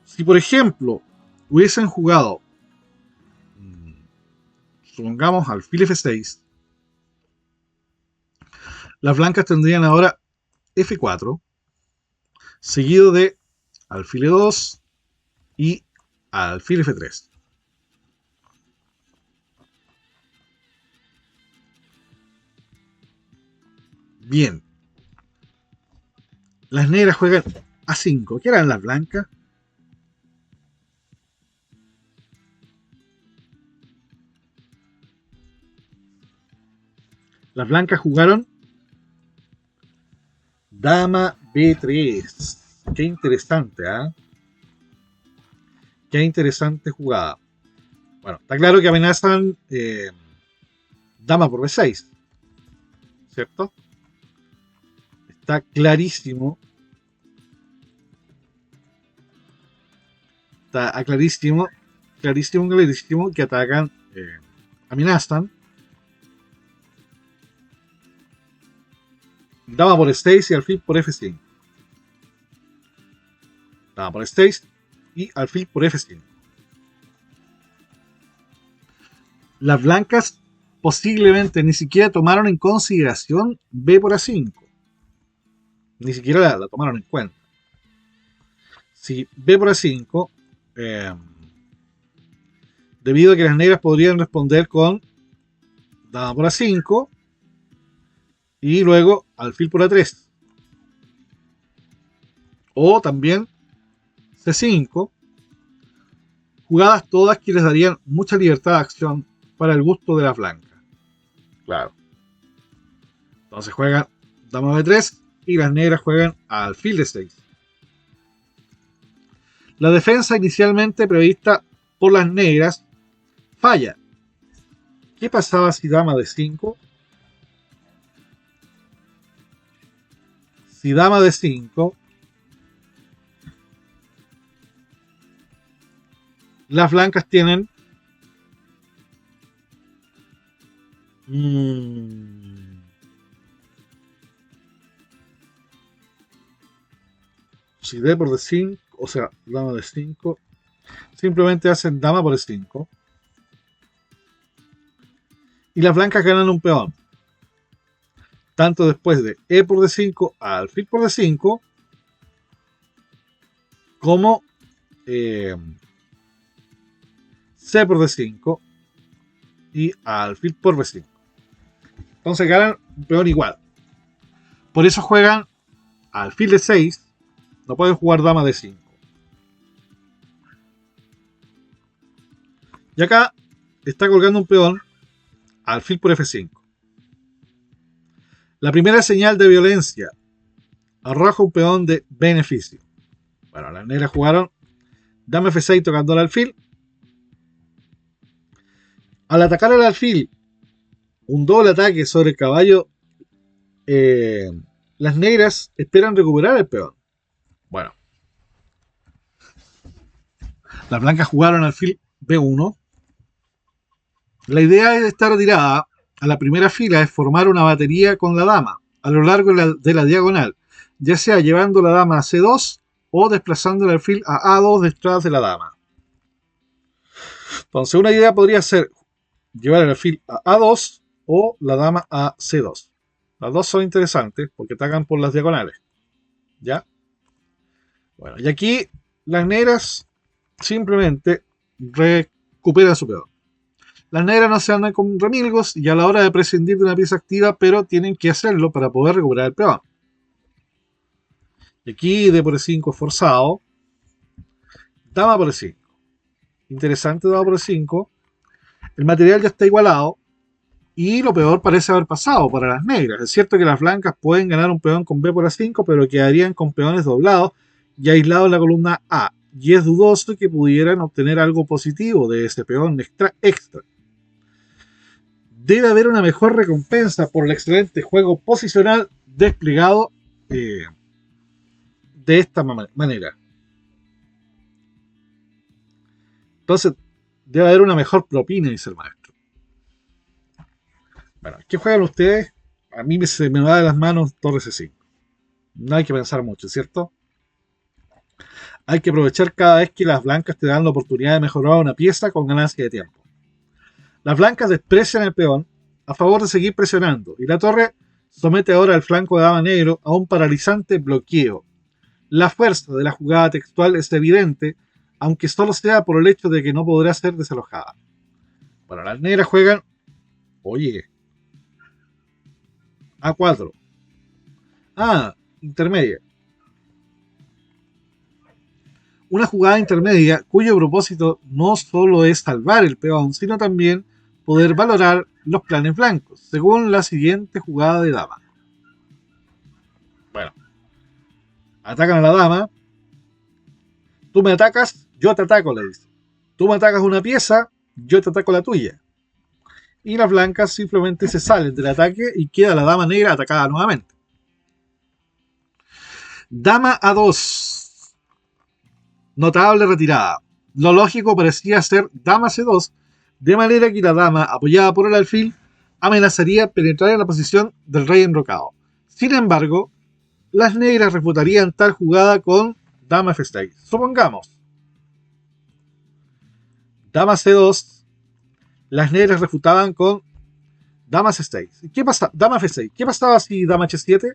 Si por ejemplo hubiesen jugado, supongamos, alfil F6, las blancas tendrían ahora F4, seguido de alfil E2 y alfil F3. Bien. Las negras juegan A5. ¿Qué eran las blancas? Las blancas jugaron dama B3. Qué interesante, ¿eh? Qué interesante jugada. Bueno, está claro que amenazan dama por B6, ¿cierto? Está clarísimo. Está clarísimo que atacan, amenazan. Dama por E6 y alfil por F5. Dama por E6 y alfil por F5. Las blancas posiblemente ni siquiera tomaron en consideración B por A5. Ni siquiera la tomaron en cuenta. Si B por A5, debido a que las negras podrían responder con dama por A5 y luego alfil por A3. O también C5. Jugadas todas que les darían mucha libertad de acción para el gusto de las blancas. Claro. Entonces juegan dama B3 y las negras juegan alfil D6. La defensa inicialmente prevista por las negras falla. ¿Qué pasaba si dama de 5? Si dama de 5, las blancas tienen si d por d5, o sea, dama de 5, simplemente hacen dama por e5 y las blancas ganan un peón. Tanto después de e por d5 a alfil por d5 como c por d5 y alfil por b5. Entonces ganan un peón igual. Por eso juegan alfil de 6. No pueden jugar dama de 5. Y acá está colgando un peón alfil por f5. La primera señal de violencia arroja un peón de beneficio. Bueno, las negras jugaron dama f6 tocando el alfil. Al atacar el alfil, un doble ataque sobre el caballo, las negras esperan recuperar el peón. Bueno, las blancas jugaron alfil b1. La idea de esta retirada a la primera fila es formar una batería con la dama a lo largo de la diagonal, ya sea llevando la dama a c2 o desplazando el alfil a a2 detrás de la dama. Entonces una idea podría ser llevar el alfil a a2 o la dama a c2. Las dos son interesantes porque atacan por las diagonales. ¿Ya? Bueno, y aquí las negras simplemente recuperan su peón. Las negras no se andan con remilgos y a la hora de prescindir de una pieza activa, pero tienen que hacerlo para poder recuperar el peón. Y aquí d por e5 es forzado. Dama por e5. Interesante dama por e5. El material ya está igualado. Y lo peor parece haber pasado para las negras. Es cierto que las blancas pueden ganar un peón con b por a5, pero quedarían con peones doblados y aislados en la columna A. Y es dudoso que pudieran obtener algo positivo de ese peón extra. Debe haber una mejor recompensa por el excelente juego posicional desplegado de esta manera. Entonces, debe haber una mejor propina, dice el maestro. Bueno, ¿qué juegan ustedes? A mí se me va de las manos torre c5. No hay que pensar mucho, ¿cierto? Hay que aprovechar cada vez que las blancas te dan la oportunidad de mejorar una pieza con ganancia de tiempo. Las blancas desprecian el peón a favor de seguir presionando y la torre somete ahora al flanco de dama negro a un paralizante bloqueo. La fuerza de la jugada textual es evidente, aunque solo sea por el hecho de que no podrá ser desalojada. Bueno, las negras juegan, oye, a4. Intermedia. Una jugada intermedia cuyo propósito no solo es salvar el peón, sino también poder valorar los planes blancos, según la siguiente jugada de dama. Bueno, atacan a la dama. Tú me atacas, yo te ataco, le dice. Tú me atacas una pieza, yo te ataco la tuya. Y las blancas simplemente se salen del ataque y queda la dama negra atacada nuevamente. Dama a2. Notable retirada. Lo lógico parecía ser dama c2, de manera que la dama, apoyada por el alfil, amenazaría penetrar en la posición del rey enrocado. Sin embargo, las negras refutarían tal jugada con dama f6. Supongamos, dama c2, las negras refutaban con dama c6. ¿Qué pasa? Dama f6. ¿Qué pasaba si dama h7?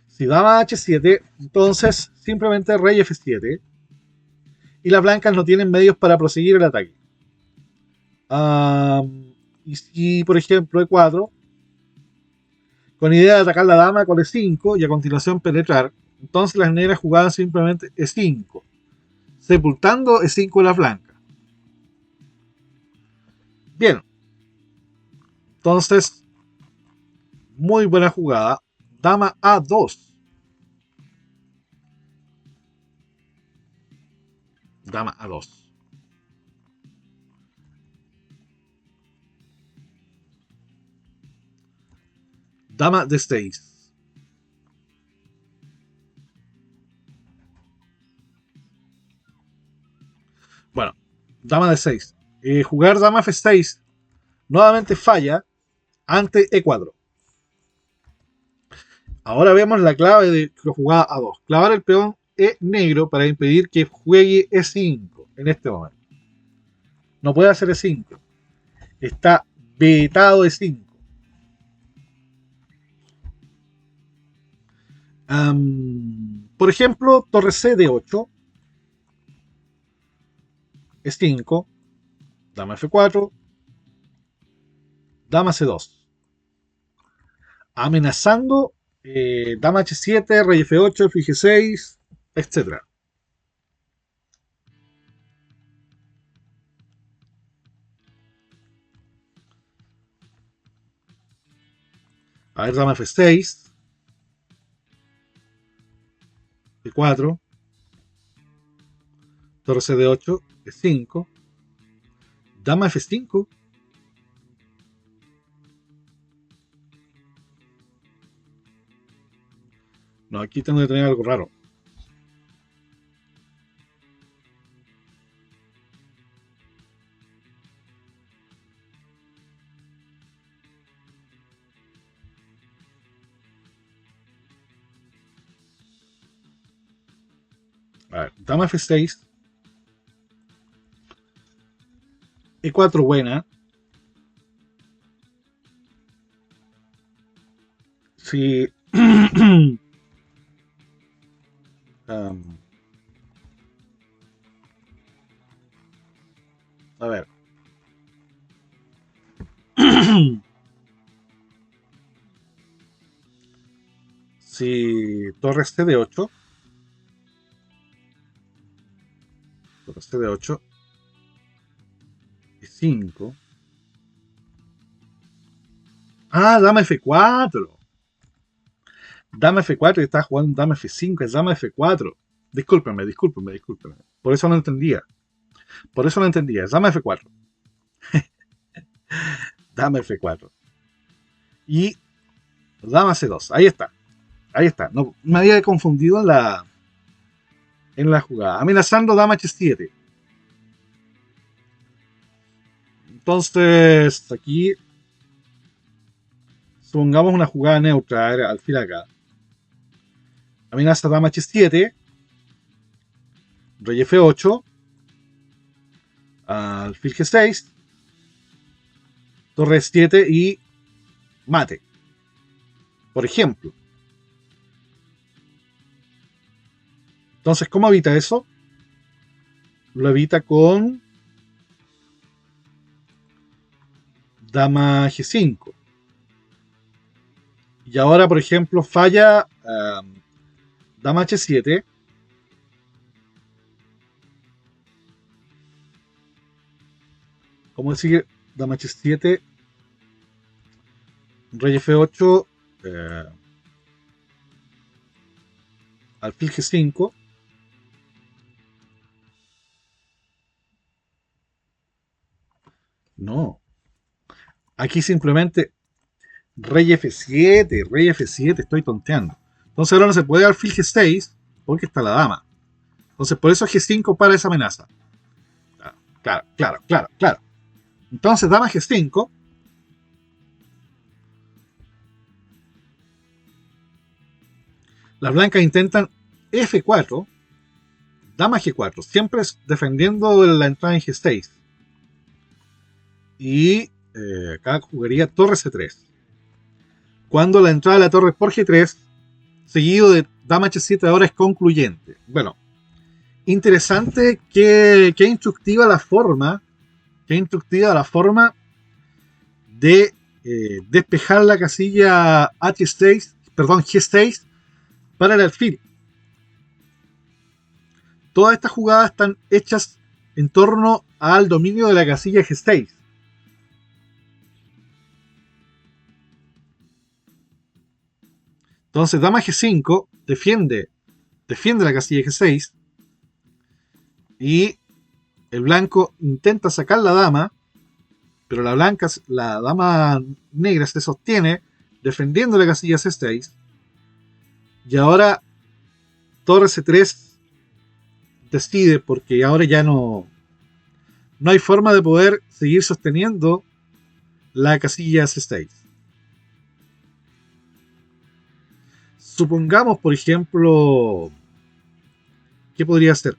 Si dama h7, entonces simplemente rey f7 y las blancas no tienen medios para proseguir el ataque. Y si, por ejemplo, e4, con idea de atacar la dama con e5 y a continuación penetrar, entonces las negras jugaban simplemente e5, sepultando e5 de las blancas. Bien, entonces, muy buena jugada. Dama a2. Dama A2. Dama D6. Bueno, dama D6. Jugar dama F6 nuevamente falla ante E4. Ahora vemos la clave de la jugada A2. Clavar el peón E negro para impedir que juegue E5 en este momento. No puede hacer E5. Está vetado E5. Por ejemplo, torre C de 8, E5, dama F4, dama C2. Amenazando dama H7, rey F8, fil G6, etc. A ver, dama F6, E4, torre C de 8, E5, dama F5. No, aquí tengo que tener algo raro. A ver, dama F6, E4 buena. Si a ver. Si torre C de 8, torre C de 8, E5. Ah, dama F4. Dama F4 y está jugando dama F5, es dama F4. Discúlpenme. Por eso no entendía. Es dama F4. Dama F4. Y dama C2. Ahí está. No, me había confundido en la jugada. Amenazando dama H7. Entonces, aquí supongamos una jugada neutra, alfil acá. Amenaza dama H7, rey F8, alfil G6, torre S7 y mate. Por ejemplo. Entonces, ¿cómo evita eso? Lo evita con dama G5. Y ahora, por ejemplo, falla dama H7. ¿Cómo decir? Dama H7, rey F8, alfil G5. No. Aquí simplemente rey F7, estoy tonteando. Entonces ahora no se puede alfil G6 porque está la dama. Entonces por eso G5 para esa amenaza. Claro. Entonces dama G5. Las blancas intentan F4, dama G4, siempre defendiendo la entrada en G6. Y acá jugaría torre C3. Cuando la entrada de la torre por G3, seguido de dama H7, ahora es concluyente. Bueno, interesante que instructiva la forma. De despejar la casilla G6 para el alfil. Todas estas jugadas están hechas en torno al dominio de la casilla G6. Entonces, dama G5 defiende la casilla G6 y El blanco intenta sacar la dama, pero la dama negra se sostiene defendiendo la casilla C6. Y ahora torre C3 decide, porque ahora ya no hay forma de poder seguir sosteniendo la casilla C6. Supongamos, por ejemplo, ¿qué podría ser?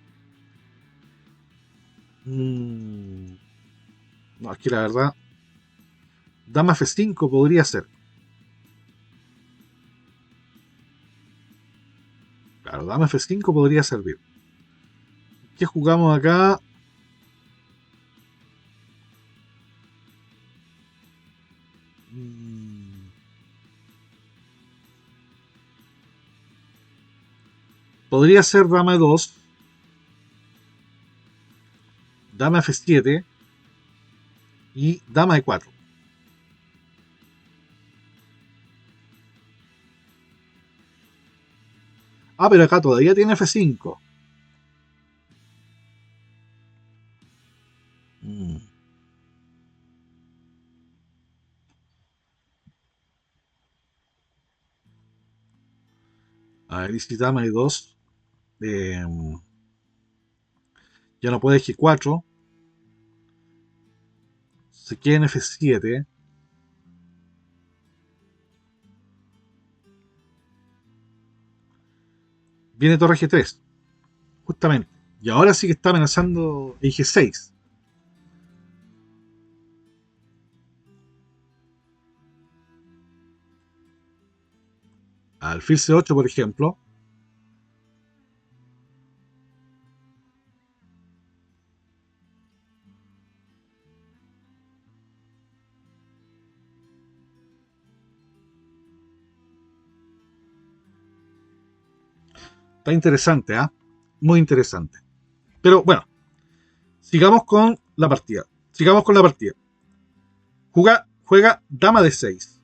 No, aquí la verdad, dama F5 podría ser. Claro, dama F5 podría servir. ¿Qué jugamos acá? Podría ser dama E2, dama F7 y dama E4. Ah, pero acá todavía tiene F5. A ver, y si dama E2, ya no puede G4, se queda en F7. Viene torre G3, justamente. Y ahora sí que está amenazando en G6. Alfil C8, por ejemplo. Está interesante, ¿ah? Muy interesante. Pero bueno, sigamos con la partida. Sigamos con la partida. Juega dama de 6.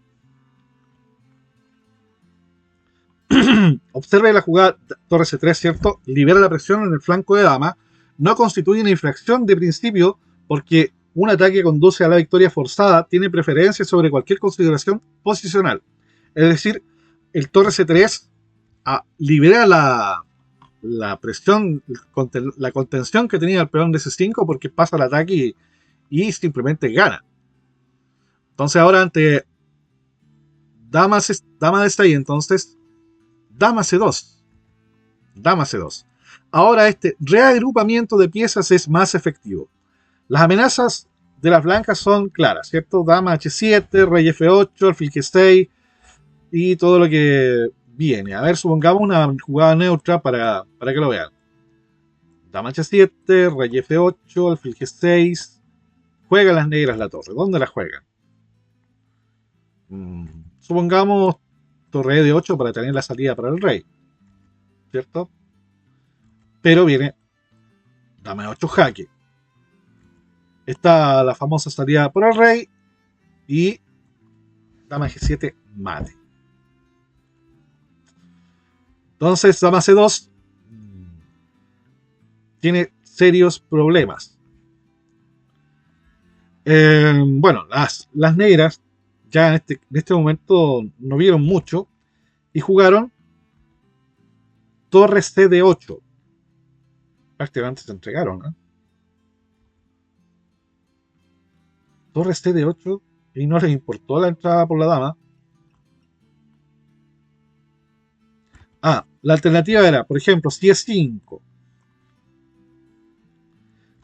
Observe la jugada torre C3, ¿cierto? Libera la presión en el flanco de dama. No constituye una infracción de principio porque un ataque que conduce a la victoria forzada tiene preferencia sobre cualquier consideración posicional. Es decir, el torre C3 libera la presión, la contención que tenía el peón de C5 porque pasa el ataque y simplemente gana. Entonces ahora ante dama de 6, entonces dama C2. Dama C2. Ahora este reagrupamiento de piezas es más efectivo. Las amenazas de las blancas son claras, ¿cierto? Dama H7, rey F8, alfil G6 y todo lo que viene. A ver, supongamos una jugada neutra para que lo vean. Dama H7, rey F8, alfil G6. Juegan las negras la torre. ¿Dónde la juegan? Supongamos torre E de 8 para tener la salida para el rey, ¿cierto? Pero viene dama 8 jaque. Está la famosa salida por el rey y dama G7 mate. Entonces dama C2 tiene serios problemas. Bueno, las negras ya en este momento no vieron mucho y jugaron torre C de 8. Prácticamente se entregaron, ¿no? Torre C de 8 y no les importó la entrada por la dama. La alternativa era, por ejemplo, si es 5.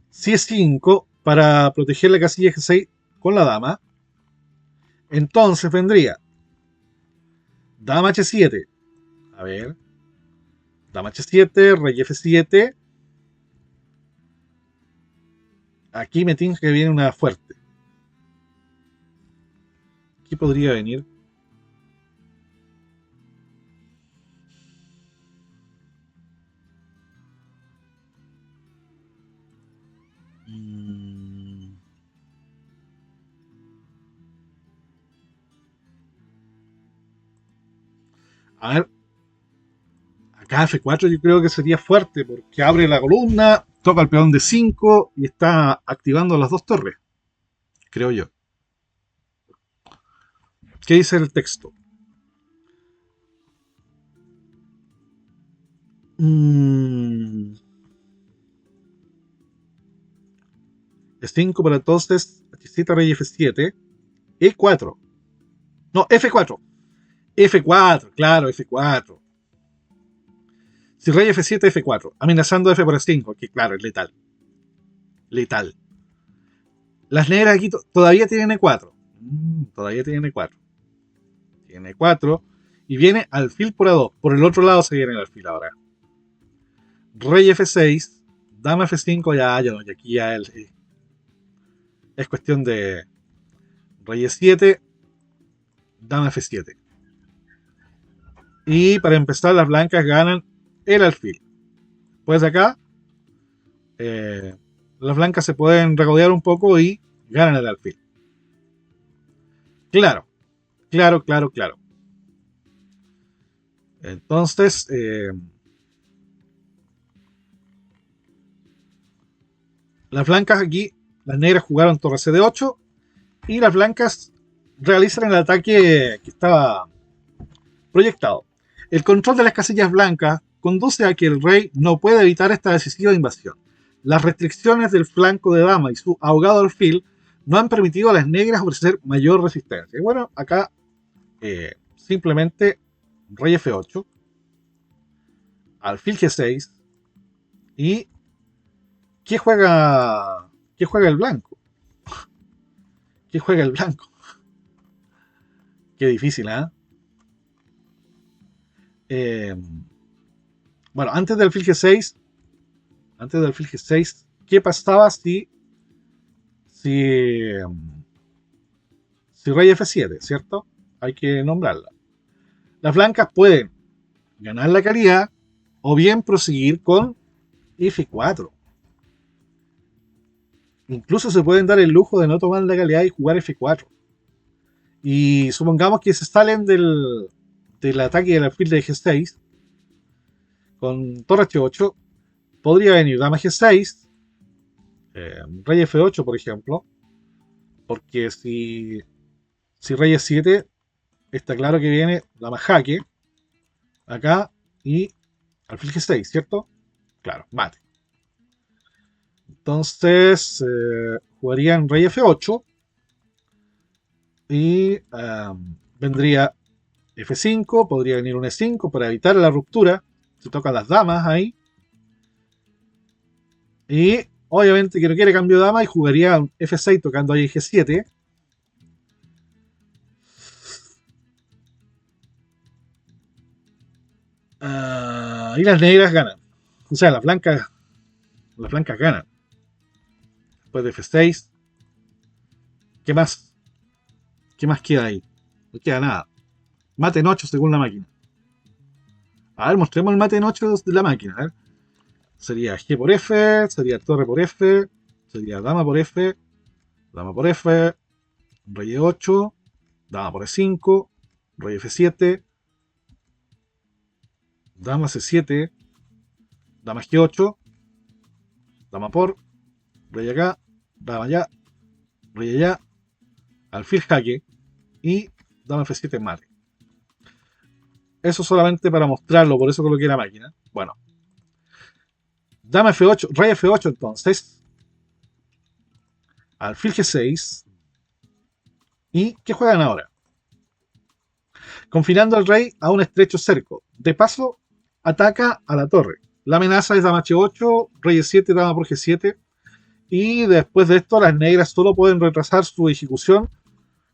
Si es 5 para proteger la casilla G6 con la dama. Entonces vendría dama H7. A ver. Dama H7, rey F7. Aquí me tinca que viene una fuerte. ¿Qué podría venir? A ver. Acá F4 yo creo que sería fuerte porque abre la columna toca el peón de 5 y está activando las dos torres, creo yo. ¿Qué dice el texto? E5 para entonces, H7, rey F7, E4. No, F4. F4, claro, F4. Si rey F7, F4. Amenazando F por E5, que claro, es letal. Letal. Las negras aquí todavía tienen E4. Todavía tienen E4. Tiene E4. Y viene alfil por A2. Por el otro lado se viene el alfil ahora. Rey F6. Dama F5. Ya no. Y aquí ya es cuestión de rey E7. Dama F7. Y para empezar, las blancas ganan el alfil. Pues acá, las blancas se pueden regodear un poco y ganan el alfil. Claro, claro, claro, claro. Entonces, las blancas aquí, las negras jugaron torre CD8 y las blancas realizan el ataque que estaba proyectado. El control de las casillas blancas conduce a que el rey no puede evitar esta decisiva invasión. Las restricciones del flanco de dama y su ahogado alfil no han permitido a las negras ofrecer mayor resistencia. Y bueno, acá simplemente rey F8, alfil G6 y ¿qué juega el blanco? ¿Qué juega el blanco? Qué difícil, bueno, antes del alfil G6, ¿qué pasaba si rey F7, ¿cierto? Hay que nombrarla. Las blancas pueden ganar la calidad o bien proseguir con F4. Incluso se pueden dar el lujo de no tomar la calidad y jugar F4. Y supongamos que se salen del ataque del alfil de G6 con torre H8. Podría venir dama G6, rey F8, por ejemplo. Porque si rey E7, está claro que viene dama jaque acá y alfil G6, ¿cierto? Claro, mate. Entonces jugarían rey F8 y vendría F5, podría venir un E5 para evitar la ruptura. Se tocan las damas ahí. Y obviamente que no quiere cambio de dama y jugaría un F6 tocando ahí G7. Y las negras ganan. O sea, las blancas ganan. Después de F6. ¿Qué más? ¿Qué más queda ahí? No queda nada. Mate en 8 según la máquina. A ver, mostremos el mate en 8 de la máquina. A ver. Sería G por F, sería torre por F, sería dama por F, rey E8, dama por E5, rey F7, dama C7, dama G8, dama por, rey acá, dama allá, rey allá, alfil jaque y dama F7 mate. Eso solamente para mostrarlo, por eso coloqué la máquina. Bueno. Dama F8, rey F8 entonces. Alfil G6. ¿Y qué juegan ahora? Confinando al rey a un estrecho cerco. De paso, ataca a la torre. La amenaza es dama H8, rey E7, dama por G7. Y después de esto, las negras solo pueden retrasar su ejecución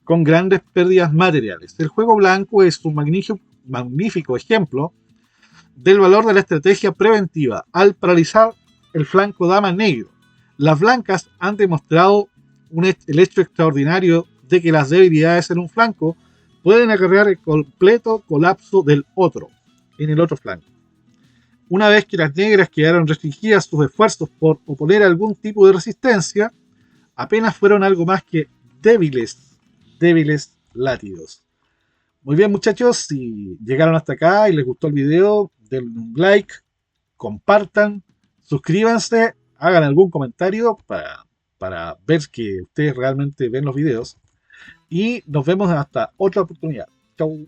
con grandes pérdidas materiales. El juego blanco es un magnífico ejemplo del valor de la estrategia preventiva al paralizar el flanco dama negro. Las blancas han demostrado el hecho extraordinario de que las debilidades en un flanco pueden acarrear el completo colapso del otro, en el otro flanco. Una vez que las negras quedaron restringidas sus esfuerzos por oponer algún tipo de resistencia, apenas fueron algo más que débiles látidos. Muy bien, muchachos, si llegaron hasta acá y les gustó el video, denle un like, compartan, suscríbanse hagan algún comentario para ver que ustedes realmente ven los videos. Y nos vemos hasta otra oportunidad. Chau.